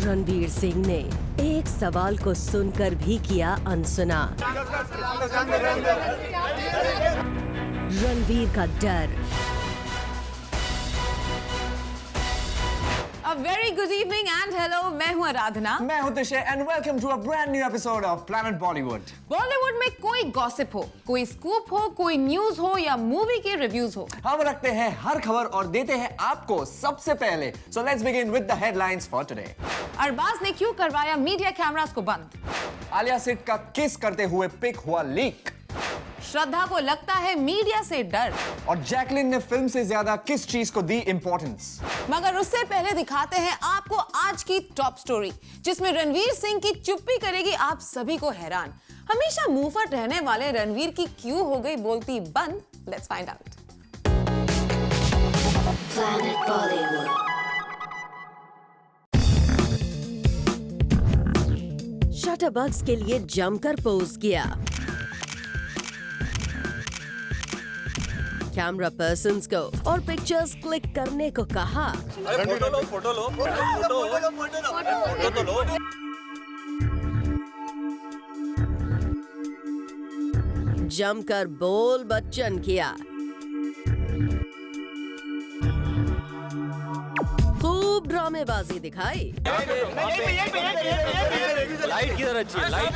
रणवीर सिंह ने एक सवाल को सुनकर भी किया अनसुना। रणवीर का डर। A very good evening and hello, मैं हूँ आराधना। मैं हूँ Tushar and welcome to a brand new episode of Planet Bollywood। Bollywood में कोई गॉसिप हो, कोई स्कूप हो, कोई न्यूज हो या मूवी के रिव्यूज हो, हम रखते हैं हर खबर और देते हैं आपको सबसे पहले। So let's begin with the headlines for today। Arbaaz ने क्यों करवाया मीडिया कैमरास को बंद? आलिया सिट का किस करते हुए पिक हुआ लीक? श्रद्धा को लगता है मीडिया से डर। और जैकलिन ने फिल्म से ज्यादा किस चीज को दी इंपॉर्टेंस? मगर उससे पहले दिखाते हैं आपको आज की टॉप स्टोरी, जिसमें रणवीर सिंह की चुप्पी करेगी आप सभी को हैरान। हमेशा मुंहफट रहने वाले रणवीर की क्यों हो गई बोलती बंद? Let's find out. Planet Bollywood। शटरबग्स के लिए जमकर पोज किया। कैमरा पर्सन्स को और पिक्चर्स क्लिक करने को कहा। फोटो लो। जमकर बोल बच्चन किया। खूब ड्रामेबाजी दिखाई। लाइट किधर अच्छी है? लाइट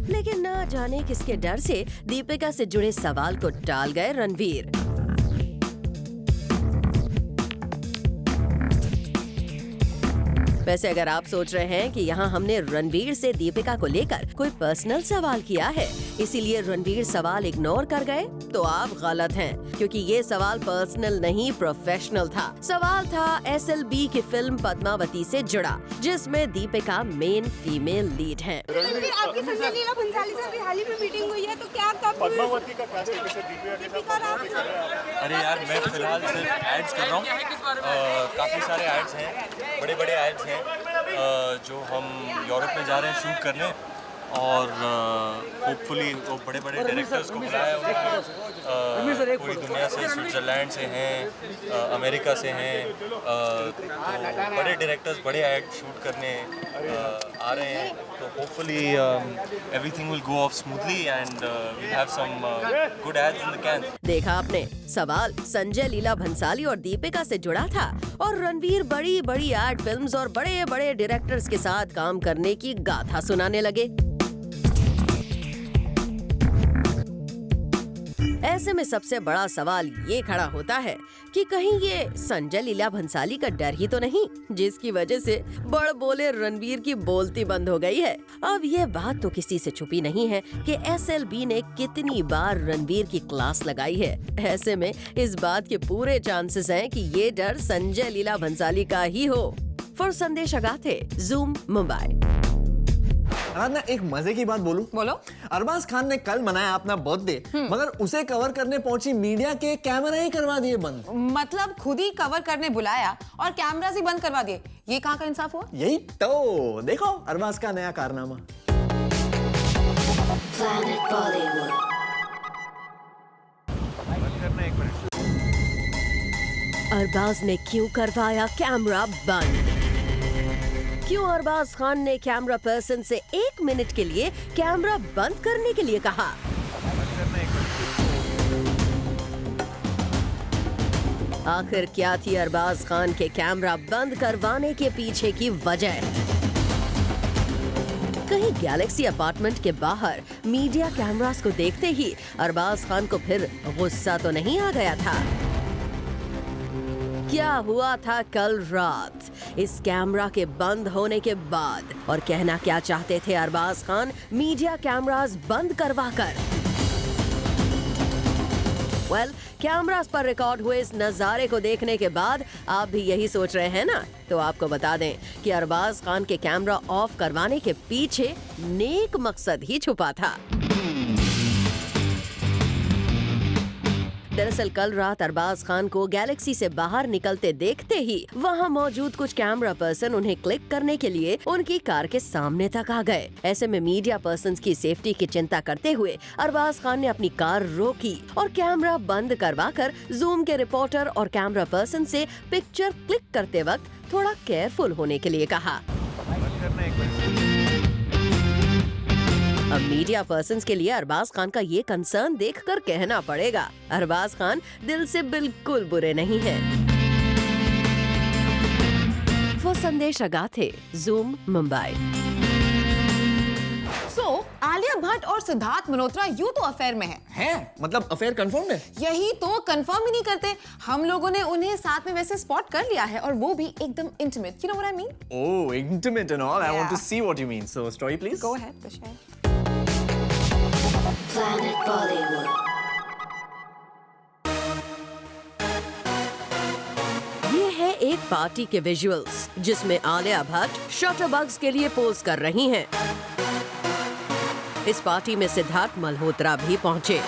लेकिन ना जाने किसके डर से दीपिका से जुड़े सवाल को टाल गए रणवीर। वैसे अगर आप सोच रहे हैं कि यहाँ हमने रणवीर से दीपिका को लेकर कोई पर्सनल सवाल किया है, इसीलिए रणवीर सवाल इग्नोर कर गए, तो आप गलत हैं, क्योंकि ये सवाल पर्सनल नहीं प्रोफेशनल था। सवाल था SLB की फिल्म पद्मावती से जुड़ा, जिसमें दीपिका मेन फीमेल लीड हैं। आपकी संजय लीला भंसाली से अभी हाल ही में मीटिंग हुई है, तो क्या कब पद्मावती का क्या दीपिका अरे यार, मैं फिलहाल सिर्फ एड्स कर रहा हूँ। काफ़ी सारे एड्स हैं, बड़े एड्स हैं जो हम यूरोप में जा रहे हैं शूट करने, और होपफुली वो बड़े डायरेक्टर्स को बुलाया उन्होंने। पूरी दुनिया से, स्विट्जरलैंड से हैं, अमेरिका से हैं, तो बड़े डायरेक्टर्स बड़े एड शूट करने आ रहे हैं। तो hopefully everything will go off smoothly and we have some good ads in the can. देखा आपने, सवाल संजय लीला भंसाली और दीपिका से जुड़ा था और रणवीर बड़ी एड फिल्म्स और बड़े डायरेक्टर्स के साथ काम करने की गाथा सुनाने लगे। ऐसे में सबसे बड़ा सवाल ये खड़ा होता है कि कहीं ये संजय लीला भंसाली का डर ही तो नहीं, जिसकी वजह से बड़ बोले रणवीर की बोलती बंद हो गई है। अब ये बात तो किसी से छुपी नहीं है कि SLB ने कितनी बार रणवीर की क्लास लगाई है। ऐसे में इस बात के पूरे चांसेस हैं कि ये डर संजय लीला भंसाली का ही हो। फॉर संदेश अगाथे, ज़ूम, मुंबई। आराधना, एक मजे की बात बोलूं? बोलो। अरबाज खान ने कल मनाया अपना बर्थडे, मगर उसे कवर करने पहुंची मीडिया के कैमरा ही करवा दिए बंद। मतलब खुद ही कवर करने बुलाया और कैमरा ही बंद करवा दिए। ये कहाँ का इंसाफ हुआ? यही तो देखो अरबाज का नया कारनामा। Planet Bollywood। अरबाज ने क्यों करवाया कैमरा बंद? क्यों अरबाज खान ने कैमरा पर्सन से 1 मिनट के लिए कैमरा बंद करने के लिए कहा? आखिर क्या थी अरबाज खान के कैमरा बंद करवाने के पीछे की वजह? कहीं गैलेक्सी अपार्टमेंट के बाहर मीडिया कैमरास को देखते ही अरबाज खान को फिर गुस्सा तो नहीं आ गया था? क्या हुआ था कल रात इस कैमरा के बंद होने के बाद, और कहना क्या चाहते थे अरबाज खान मीडिया कैमरास बंद करवाकर? कैमरास पर रिकॉर्ड हुए इस नजारे को देखने के बाद आप भी यही सोच रहे हैं ना? तो आपको बता दें कि अरबाज खान के कैमरा ऑफ करवाने के पीछे नेक मकसद ही छुपा था। दरअसल कल रात अरबाज खान को गैलेक्सी से बाहर निकलते देखते ही वहां मौजूद कुछ कैमरा पर्सन उन्हें क्लिक करने के लिए उनकी कार के सामने तक आ गए। ऐसे में मीडिया पर्सन्स की सेफ्टी की चिंता करते हुए अरबाज खान ने अपनी कार रोकी और कैमरा बंद करवाकर जूम के रिपोर्टर और कैमरा पर्सन से पिक्चर क्लिक करते वक्त थोड़ा केयरफुल होने के लिए कहा। अब मीडिया पर्सन्स के लिए अरबाज खान का ये कंसर्न देखकर कहना पड़ेगा, अरबाज खान दिल से बिल्कुल बुरे नहीं हैं। वो संदेश अगाथे, जूम मुंबई। आलिया भट्ट और सिद्धार्थ मल्होत्रा यूं तो अफेयर में हैं? मतलब अफेयर कंफर्म है? यही तो कंफर्म ही नहीं करते। हम लोगों ने उन्हें साथ में वैसे स्पॉट कर लिया है और वो भी एकदम intimate. You know what I mean? Oh, intimate and all. I want to Yeah. see what you mean. So, story please. Go ahead, Vishal. Planet Bollywood. ये है एक पार्टी के विजुअल्स जिसमें आलिया भट्ट शटरबग्स के लिए पोज कर रही हैं। इस पार्टी में सिद्धार्थ मल्होत्रा भी पहुंचे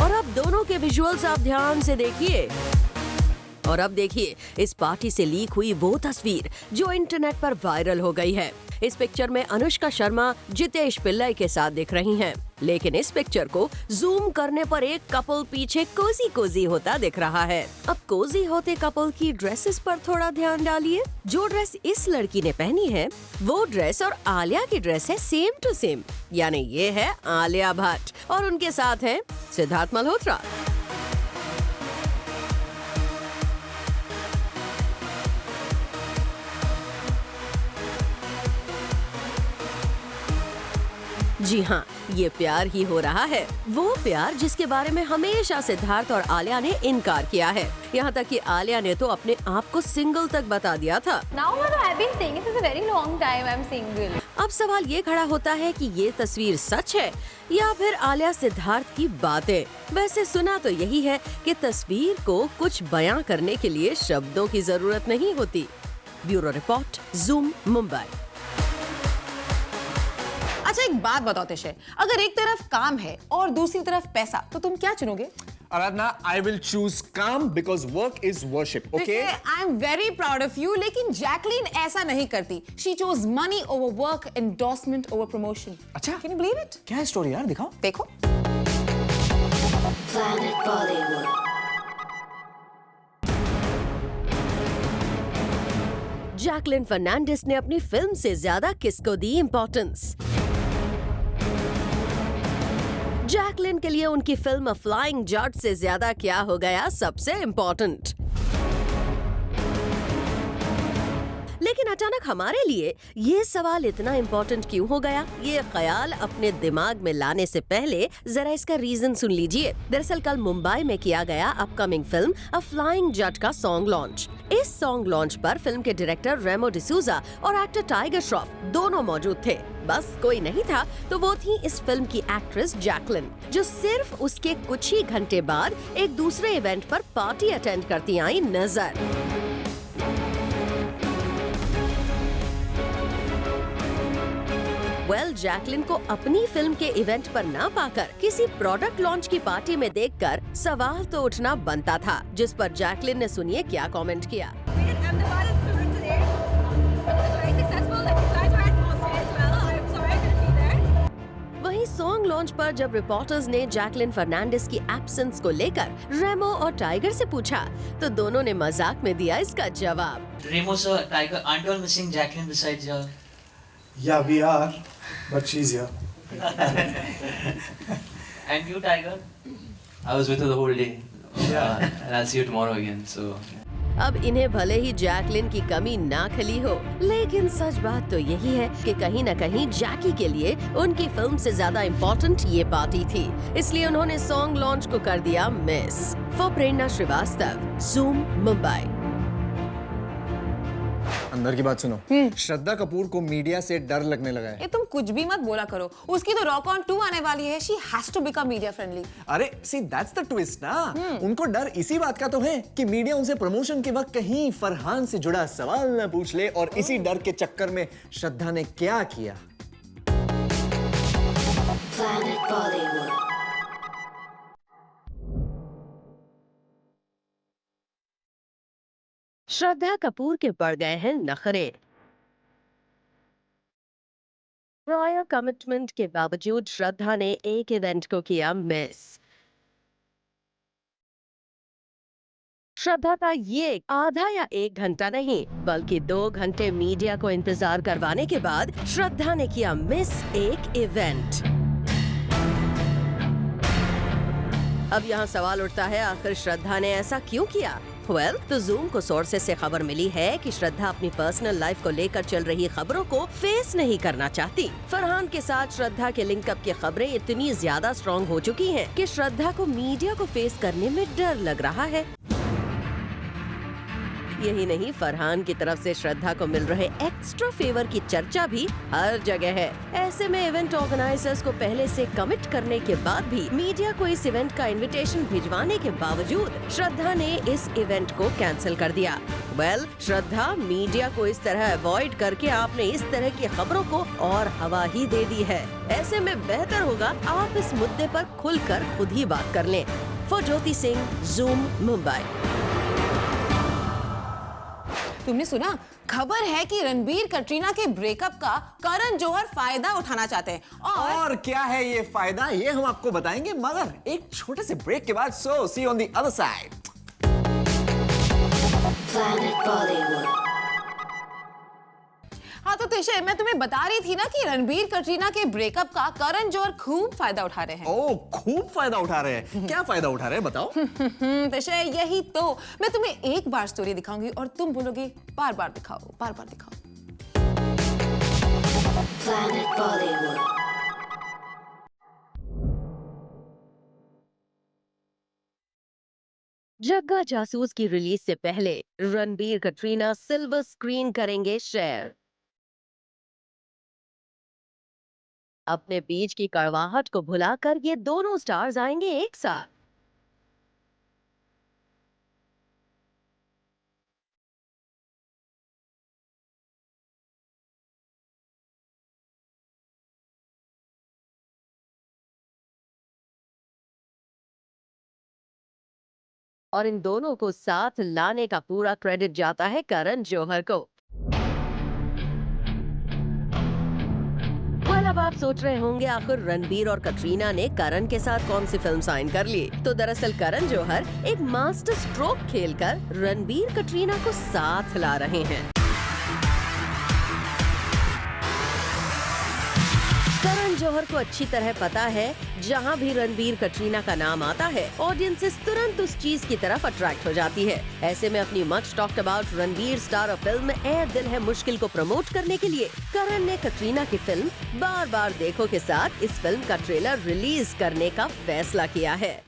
और अब दोनों के विजुअल्स आप ध्यान से देखिए। और अब देखिए इस पार्टी से लीक हुई वो तस्वीर जो इंटरनेट पर वायरल हो गई है। इस पिक्चर में अनुष्का शर्मा जितेश पिल्लाई के साथ दिख रही हैं, लेकिन इस पिक्चर को जूम करने पर एक कपल पीछे कोजी कोजी होता दिख रहा है। अब कोजी होते कपल की ड्रेसेस पर थोड़ा ध्यान डालिए। जो ड्रेस इस लड़की ने पहनी है वो ड्रेस और आलिया की ड्रेस है सेम टू सेम, यानी ये है आलिया भट्ट और उनके साथ है सिद्धार्थ मल्होत्रा। जी हाँ, ये प्यार ही हो रहा है, वो प्यार जिसके बारे में हमेशा सिद्धार्थ और आलिया ने इनकार किया है। यहाँ तक कि आलिया ने तो अपने आप को सिंगल तक बता दिया था। Now what I've been saying it is a very long time I'm single. अब सवाल ये खड़ा होता है कि ये तस्वीर सच है या फिर आलिया सिद्धार्थ की बातें। वैसे सुना तो यही है कि तस्वीर को कुछ बयां करने के लिए शब्दों की जरूरत नहीं होती। Bureau report, zoom Mumbai. अच्छा एक बात बताओ तिशे, अगर एक तरफ काम है और दूसरी तरफ पैसा, तो तुम क्या चुनोगे? Aradhana, I will choose calm because work is worship. Okay? I am very proud of you, लेकिन जैकलीन ऐसा नहीं करती। She chose money over work, endorsement over promotion. अच्छा? Can you believe it? क्या है स्टोरी यार, दिखाओ। देखो। Planet Bollywood. जैकलिन फर्नांडिस ने अपनी फिल्म से ज्यादा किसको दी इम्पोर्टेंस? जैकलिन के लिए उनकी फिल्म फ्लाइंग जट से ज्यादा क्या हो गया सबसे इम्पोर्टेंट? लेकिन अचानक हमारे लिए ये सवाल इतना इम्पोर्टेंट क्यों हो गया? ये ख्याल अपने दिमाग में लाने से पहले जरा इसका रीजन सुन लीजिए। दरअसल कल मुंबई में किया गया अपकमिंग फिल्म अ फ्लाइंग जट का सॉन्ग लॉन्च। इस सॉन्ग लॉन्च पर फिल्म के डायरेक्टर रेमो डिसूजा और एक्टर टाइगर श्रॉफ दोनों मौजूद थे। बस कोई नहीं था तो वो थी इस फिल्म की एक्ट्रेस जैकलिन, जो सिर्फ उसके कुछ ही घंटे बाद एक दूसरे इवेंट पर पार्टी अटेंड करती आई नजर। जैकलिन को अपनी फिल्म के इवेंट पर ना पाकर किसी प्रोडक्ट लॉन्च की पार्टी में देखकर सवाल तो उठना बनता था, जिस पर जैकलिन ने सुनिए क्या कमेंट किया। वहीं सॉन्ग लॉन्च पर जब रिपोर्टर्स ने जैकलिन फर्नांडिस की एब्सेंस को लेकर रेमो और टाइगर से पूछा, तो दोनों ने मजाक में दिया इसका जवाब। Remo sir, Tiger, aren't you all missing Jacqueline besides y'all? Yeah, we are, but she's here. And you, Tiger? I was with her the whole day. And I'll see you tomorrow again. So. अब इन्हें भले ही Jacqueline की कमी ना खली हो, लेकिन सच बात तो यही है कि कहीं न कहीं जैकी के लिए उनकी फिल्म से ज्यादा इम्पोर्टेंट ये पार्टी थी, इसलिए उन्होंने सॉन्ग लॉन्च को कर दिया miss. For Prerna Srivastava, Zoom Mumbai. अंदर की बात सुनो, श्रद्धा कपूर को मीडिया से डर लगने लगा है। ये तुम कुछ भी मत बोला करो, उसकी तो रॉक ऑन 2 आने वाली है। She has to become media friendly. अरे see that's the twist ना। उनको डर इसी बात का तो है कि मीडिया उनसे प्रमोशन के वक्त कहीं फरहान से जुड़ा सवाल न पूछ ले, और इसी डर के चक्कर में श्रद्धा ने क्या किया। Planet Bollywood. श्रद्धा कपूर के बढ़ गए हैं नखरे। प्रायर कमिटमेंट के बावजूद श्रद्धा ने एक इवेंट को किया मिस। श्रद्धा का ये आधा या 1 घंटा नहीं बल्कि 2 घंटे मीडिया को इंतजार करवाने के बाद श्रद्धा ने किया मिस एक इवेंट। अब यहाँ सवाल उठता है, आखिर श्रद्धा ने ऐसा क्यों किया? तो जूम को सोर्सेस से खबर मिली है कि श्रद्धा अपनी पर्सनल लाइफ को लेकर चल रही खबरों को फेस नहीं करना चाहती। फरहान के साथ श्रद्धा के लिंकअप की खबरें इतनी ज्यादा स्ट्रॉन्ग हो चुकी हैं कि श्रद्धा को मीडिया को फेस करने में डर लग रहा है। यही नहीं, फरहान की तरफ से श्रद्धा को मिल रहे एक्स्ट्रा फेवर की चर्चा भी हर जगह है। ऐसे में इवेंट ऑर्गेनाइजर्स को पहले से कमिट करने के बाद भी मीडिया को इस इवेंट का इनविटेशन भिजवाने के बावजूद श्रद्धा ने इस इवेंट को कैंसिल कर दिया। श्रद्धा, मीडिया को इस तरह अवॉइड करके आपने इस तरह की खबरों को और हवा ही दे दी है। ऐसे में बेहतर होगा आप इस मुद्दे पर खुलकर खुद ही बात कर लें। For Jyoti Singh, zoom, Mumbai. तुमने सुना? खबर है कि रणबीर कटरीना के ब्रेकअप का करण जौहर फायदा उठाना चाहते हैं। और क्या है ये फायदा, ये हम आपको बताएंगे, मगर एक छोटे से ब्रेक के बाद। So see on the other side. Planet Bollywood. हाँ तो तिशे, मैं तुम्हें बता रही थी ना कि रणबीर कटरीना के ब्रेकअप का करण जौहर खूब फायदा उठा रहे हैं। ओह, खूब फायदा उठा रहे हैं। क्या फायदा उठा रहे हैं बताओ? तिशे, यही तो। मैं तुम्हें एक बार स्टोरी दिखाऊंगी और तुम बोलोगे बार बार दिखाओ, बार बार दिखाओ। Planet Bollywood. जग्गा जासूस की रिलीज से पहले रणबीर कटरीना सिल्वर स्क्रीन करेंगे शेयर। अपने बीच की कड़वाहट को भुलाकर ये दोनों स्टार्स आएंगे एक साथ। और इन दोनों को साथ लाने का पूरा क्रेडिट जाता है करण जौहर को। अब आप सोच रहे होंगे, आखिर रणबीर और कटरीना ने करण के साथ कौन सी फिल्म साइन कर ली? तो दरअसल करण जौहर एक मास्टर स्ट्रोक खेलकर रणबीर कटरीना को साथ ला रहे हैं। करण जौहर को अच्छी तरह पता है, जहां भी रणबीर कटरीना का नाम आता है ऑडियंसेस तुरंत उस चीज की तरफ अट्रैक्ट हो जाती है। ऐसे में अपनी much talked about Ranbir star film Ae Dil Hai मुश्किल को प्रमोट करने के लिए करण ने कटरीना की फिल्म बार बार देखो के साथ इस फिल्म का ट्रेलर रिलीज करने का फैसला किया है।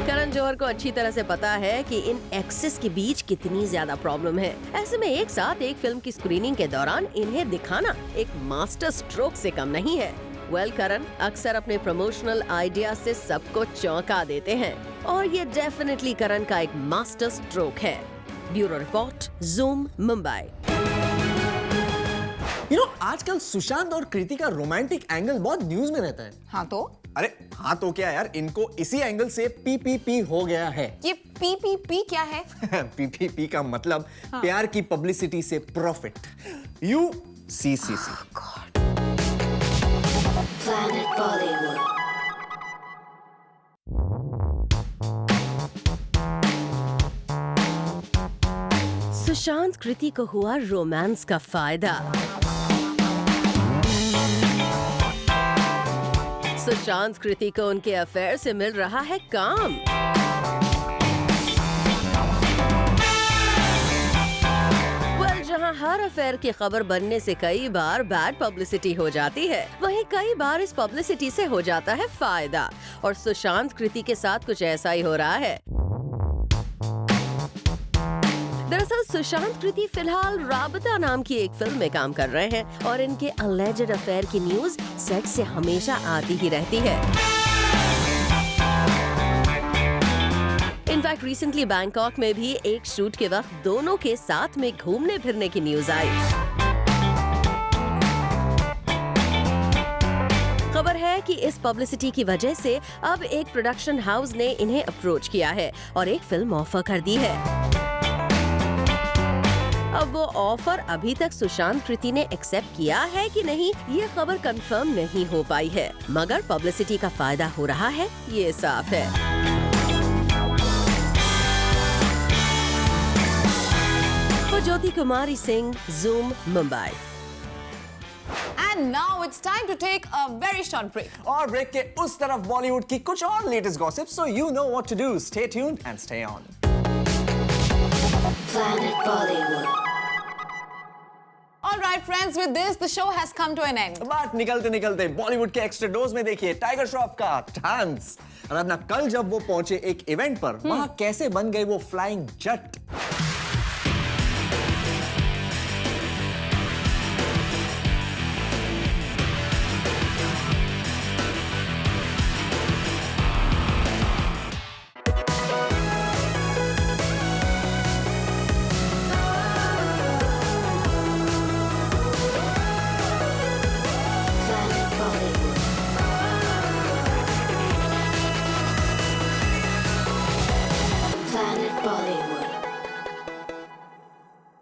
करण जौहर को अच्छी तरह से पता है कि इन एक्सेस के बीच कितनी ज्यादा प्रॉब्लम है। ऐसे में एक साथ एक फिल्म की स्क्रीनिंग के दौरान इन्हें दिखाना एक मास्टर स्ट्रोक से कम नहीं है। करण अक्सर अपने प्रमोशनल आइडिया से सबको चौंका देते हैं और ये डेफिनेटली करण का एक मास्टर स्ट्रोक है। Bureau report, zoom, Mumbai. आजकल सुशांत और कृति का रोमांटिक एंगल बहुत न्यूज में रहता है। हाँ तो? अरे हाँ तो क्या यार, इनको इसी एंगल से पीपीपी हो गया है। ये पीपीपी क्या है? पीपीपी का मतलब प्यार की पब्लिसिटी से profit, UCCC। Planet Bollywood. Sushant Kriti को हुआ रोमांस का फायदा। सुशांत कृति को उनके अफेयर से मिल रहा है काम। जहां हर अफेयर की खबर बनने से कई बार बैड पब्लिसिटी हो जाती है, वहीं कई बार इस पब्लिसिटी से हो जाता है फायदा। और सुशांत कृति के साथ कुछ ऐसा ही हो रहा है। दरअसल सुशांत कृति फिलहाल राबता नाम की एक फिल्म में काम कर रहे हैं और इनके अलेज्ड अफेयर की न्यूज सेट से हमेशा आती ही रहती है। इनफैक्ट रिसेंटली बैंकॉक में भी एक शूट के वक्त दोनों के साथ में घूमने फिरने की न्यूज आई। खबर है कि इस पब्लिसिटी की वजह से अब एक प्रोडक्शन हाउस ने इन्हें अप्रोच किया है और एक फिल्म ऑफर कर दी है। अब वो ऑफर अभी तक सुशांत कृति ने एक्सेप्ट किया है कि नहीं, ये खबर कंफर्म नहीं हो पाई है, मगर पब्लिसिटी का फायदा हो रहा है, ये साफ है। ज्योति Kumari Singh, Zoom, Mumbai। And now it's time to take a very short break. और ब्रेक के उस तरफ बॉलीवुड की कुछ और latest gossip, so you know what to do. Stay tuned and stay on. Planet Bollywood. All right, friends, with this, the show has come to an end. बात निकलते निकलते बॉलीवुड के एक्स्ट्रा डोज में देखिए टाइगर श्रॉफ का डांस। और अपना कल जब वो पहुंचे एक इवेंट पर, वहां कैसे बन गए वो फ्लाइंग जट।